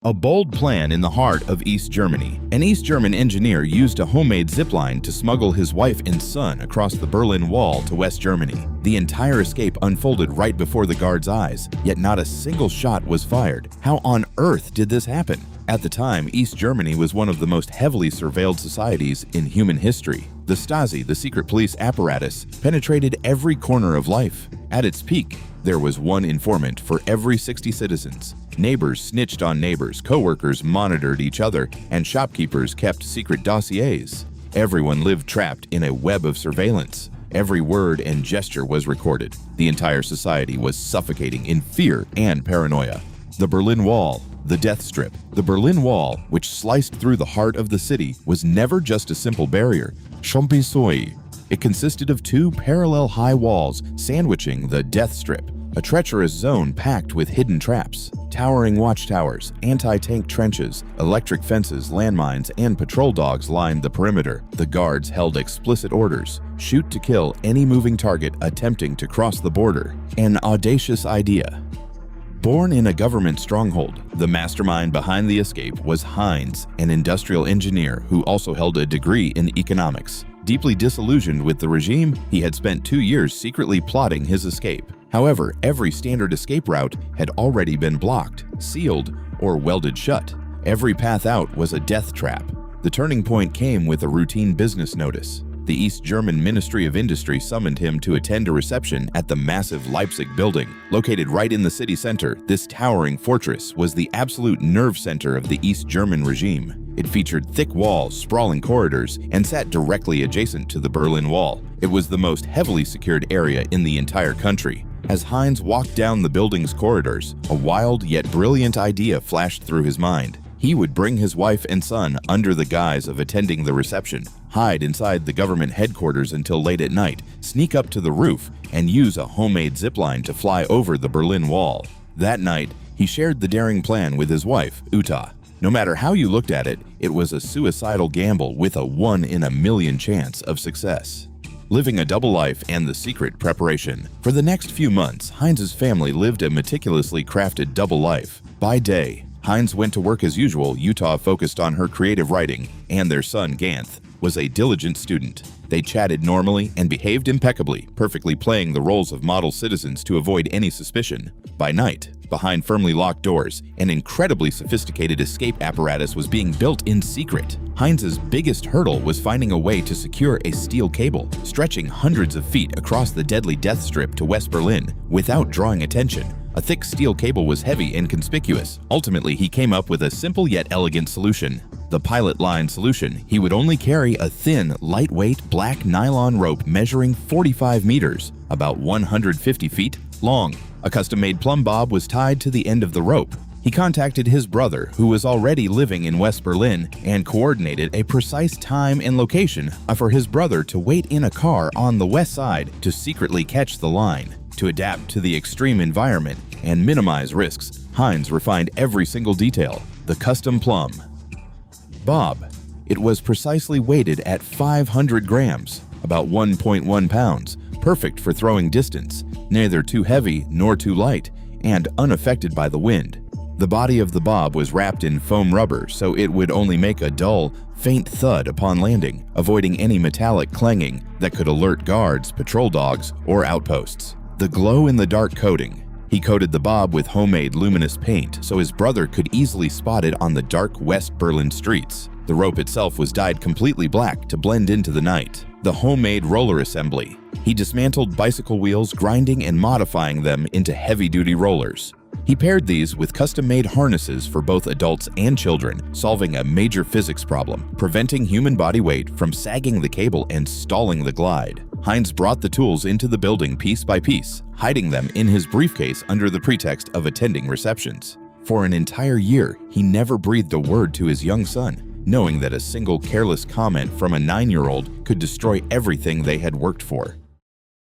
A bold plan in the heart of East Germany. An East German engineer used a homemade zipline to smuggle his wife and son across the Berlin Wall to West Germany. The entire escape unfolded right before the guards' eyes, yet not a single shot was fired. How on earth did this happen? At the time, East Germany was one of the most heavily surveilled societies in human history. The Stasi, the secret police apparatus, penetrated every corner of life. At its peak, there was one informant for every 60 citizens. Neighbors snitched on neighbors, co-workers monitored each other, and shopkeepers kept secret dossiers. Everyone lived trapped in a web of surveillance. Every word and gesture was recorded. The entire society was suffocating in fear and paranoia. The Berlin Wall, the death strip. The Berlin Wall, which sliced through the heart of the city, was never just a simple barrier. Champisoi. It consisted of two parallel high walls sandwiching the death strip, a treacherous zone packed with hidden traps. Towering watchtowers, anti-tank trenches, electric fences, landmines, and patrol dogs lined the perimeter. The guards held explicit orders: shoot to kill any moving target attempting to cross the border. An audacious idea. Born in a government stronghold, the mastermind behind the escape was Heinz, an industrial engineer who also held a degree in economics. Deeply disillusioned with the regime, he had spent 2 years secretly plotting his escape. However, every standard escape route had already been blocked, sealed, or welded shut. Every path out was a death trap. The turning point came with a routine business notice. The East German Ministry of Industry summoned him to attend a reception at the massive Leipzig building. Located right in the city center, this towering fortress was the absolute nerve center of the East German regime. It featured thick walls, sprawling corridors, and sat directly adjacent to the Berlin Wall. It was the most heavily secured area in the entire country. As Heinz walked down the building's corridors, a wild yet brilliant idea flashed through his mind. He would bring his wife and son under the guise of attending the reception, hide inside the government headquarters until late at night, sneak up to the roof, and use a homemade zipline to fly over the Berlin Wall. That night, he shared the daring plan with his wife, Uta. No matter how you looked at it, it was a suicidal gamble with a 1 in a million chance of success. Living a double life and the secret preparation. For the next few months, Heinz's family lived a meticulously crafted double life. By day, Heinz went to work as usual. Utah focused on her creative writing, and their son, Ganth, was a diligent student. They chatted normally and behaved impeccably, perfectly playing the roles of model citizens to avoid any suspicion. By night, behind firmly locked doors, an incredibly sophisticated escape apparatus was being built in secret. Heinz's biggest hurdle was finding a way to secure a steel cable, stretching hundreds of feet across the deadly death strip to West Berlin without drawing attention. A thick steel cable was heavy and conspicuous. Ultimately, he came up with a simple yet elegant solution. The pilot line solution. He would only carry a thin, lightweight, black nylon rope measuring 45 meters, about 150 feet long. A custom-made plumb bob was tied to the end of the rope. He contacted his brother, who was already living in West Berlin, and coordinated a precise time and location for his brother to wait in a car on the west side to secretly catch the line. To adapt to the extreme environment and minimize risks, Heinz refined every single detail. The custom plumb bob. It was precisely weighted at 500 grams, about 1.1 pounds, perfect for throwing distance, neither too heavy nor too light, and unaffected by the wind. The body of the bob was wrapped in foam rubber, so it would only make a dull, faint thud upon landing, avoiding any metallic clanging that could alert guards, patrol dogs, or outposts. The glow-in-the-dark coating. He coated the bob with homemade luminous paint so his brother could easily spot it on the dark West Berlin streets. The rope itself was dyed completely black to blend into the night. The homemade roller assembly. He dismantled bicycle wheels, grinding and modifying them into heavy-duty rollers. He paired these with custom-made harnesses for both adults and children, solving a major physics problem, preventing human body weight from sagging the cable and stalling the glide. Heinz brought the tools into the building piece by piece, hiding them in his briefcase under the pretext of attending receptions. For an entire year, he never breathed a word to his young son, knowing that a single careless comment from a 9-year-old could destroy everything they had worked for.